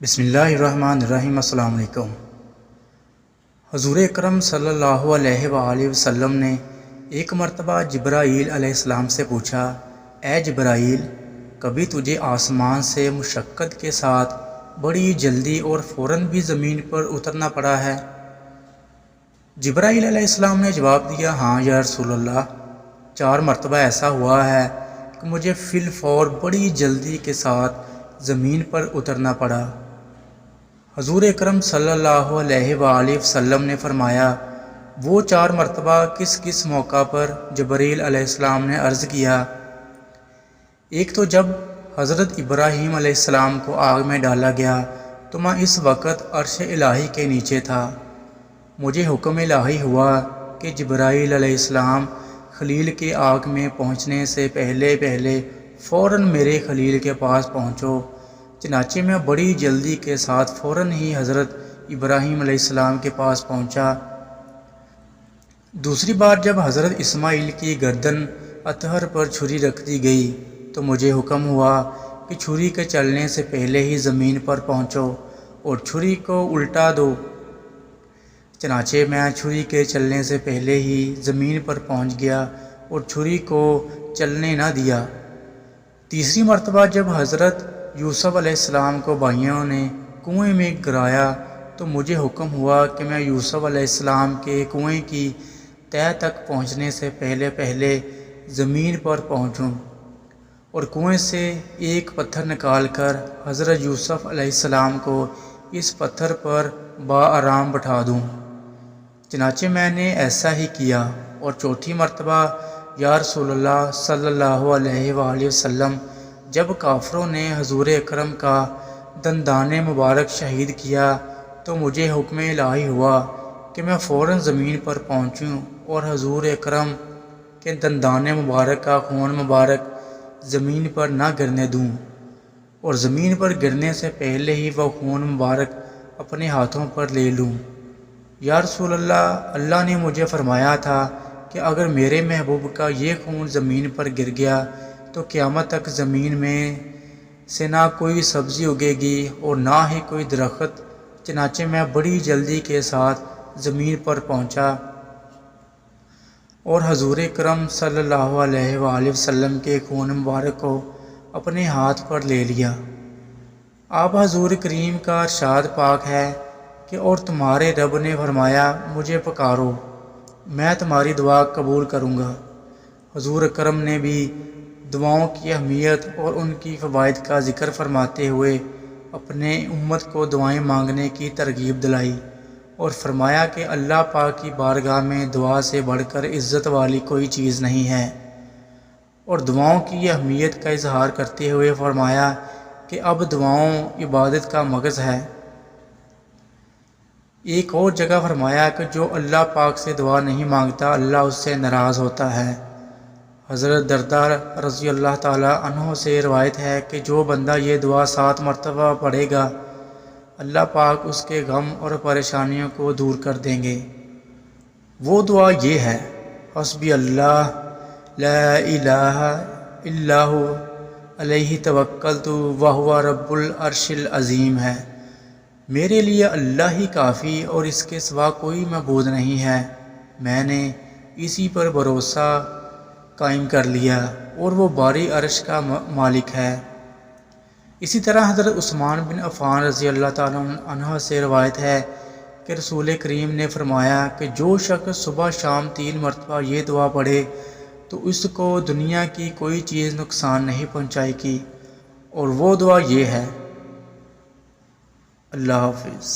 بسم اللہ الرحمن الرحیم۔ السلام علیکم۔ حضور اکرم صلی اللہ علیہ وآلہ وسلم نے ایک مرتبہ جبرائیل علیہ السلام سے پوچھا، اے جبرائیل، کبھی تجھے آسمان سے مشقت کے ساتھ بڑی جلدی اور فوراً بھی زمین پر اترنا پڑا ہے؟ جبرائیل علیہ السلام نے جواب دیا، ہاں یا رسول اللہ، 4 مرتبہ ایسا ہوا ہے کہ مجھے فی الفور بڑی جلدی کے ساتھ زمین پر اترنا پڑا۔ حضور اکرم صلی اللہ علیہ وآلہ وسلم نے فرمایا، وہ 4 مرتبہ کس کس موقع پر؟ جبرائیل علیہ السلام نے عرض کیا، ایک تو جب حضرت ابراہیم علیہ السلام کو آگ میں ڈالا گیا تو میں اس وقت عرش الہی کے نیچے تھا۔ مجھے حکم الہی ہوا کہ جبرائیل علیہ السلام خلیل کے آگ میں پہنچنے سے پہلے فوراً میرے خلیل کے پاس پہنچو۔ چنانچہ میں بڑی جلدی کے ساتھ فوراً ہی حضرت ابراہیم علیہ السلام کے پاس پہنچا۔ دوسری بار جب حضرت اسماعیل کی گردن اطہر پر چھری رکھ دی گئی تو مجھے حکم ہوا کہ چھری کے چلنے سے پہلے ہی زمین پر پہنچو اور چھری کو الٹا دو۔ چنانچہ میں چھری کے چلنے سے پہلے ہی زمین پر پہنچ گیا اور چھری کو چلنے نہ دیا۔ تیسری مرتبہ جب حضرت یوسف علیہ السلام کو بھائیوں نے کنویں میں گرایا تو مجھے حکم ہوا کہ میں یوسف علیہ السلام کے کنویں کی تہہ تک پہنچنے سے پہلے زمین پر پہنچوں اور کنویں سے ایک پتھر نکال کر حضرت یوسف علیہ السلام کو اس پتھر پر بآرام بٹھا دوں۔ چنانچہ میں نے ایسا ہی کیا۔ اور چوتھی مرتبہ، یا رسول اللہ صلی اللہ علیہ وآلہ وسلم، جب کافروں نے حضور اکرم کا دندان مبارک شہید کیا تو مجھے حکم الہی ہوا کہ میں فوراً زمین پر پہنچوں اور حضور اکرم کے دندان مبارک کا خون مبارک زمین پر نہ گرنے دوں اور زمین پر گرنے سے پہلے ہی وہ خون مبارک اپنے ہاتھوں پر لے لوں۔ یا رسول اللہ، اللہ نے مجھے فرمایا تھا کہ اگر میرے محبوب کا یہ خون زمین پر گر گیا تو قیامت تک زمین میں سے نہ کوئی سبزی اگے گی اور نہ ہی کوئی درخت۔ چنانچہ میں بڑی جلدی کے ساتھ زمین پر پہنچا اور حضور اکرم صلی اللہ علیہ وآلہ وسلم کے خون مبارک کو اپنے ہاتھ پر لے لیا۔ آپ حضور کریم کا ارشاد پاک ہے کہ اور تمہارے رب نے فرمایا، مجھے پکارو، میں تمہاری دعا قبول کروں گا۔ حضور اکرم نے بھی دعاؤں کی اہمیت اور ان کی فوائد کا ذکر فرماتے ہوئے اپنے امت کو دعائیں مانگنے کی ترغیب دلائی اور فرمایا کہ اللہ پاک کی بارگاہ میں دعا سے بڑھ کر عزت والی کوئی چیز نہیں ہے، اور دعاؤں کی اہمیت کا اظہار کرتے ہوئے فرمایا کہ اب دعاؤں عبادت کا مغز ہے۔ ایک اور جگہ فرمایا کہ جو اللہ پاک سے دعا نہیں مانگتا اللہ اس سے ناراض ہوتا ہے۔ حضرت دردار رضی اللہ تعالیٰ عنہ سے روایت ہے کہ جو بندہ یہ دعا 7 مرتبہ پڑھے گا اللہ پاک اس کے غم اور پریشانیوں کو دور کر دیں گے۔ وہ دعا یہ ہے، حسبی اللہ لا الہ الا ہو علیہ توکلت وہو رب العرش العظیم ہے۔ میرے لیے اللہ ہی کافی اور اس کے سوا کوئی معبود نہیں ہے، میں نے اسی پر بھروسہ قائم کر لیا اور وہ باری عرش کا مالک ہے۔ اسی طرح حضرت عثمان بن عفان رضی اللہ تعالیٰ عنہ سے روایت ہے کہ رسول کریم نے فرمایا کہ جو شخص صبح شام 3 مرتبہ یہ دعا پڑھے تو اس کو دنیا کی کوئی چیز نقصان نہیں پہنچائے گی، اور وہ دعا یہ ہے۔ اللہ حافظ۔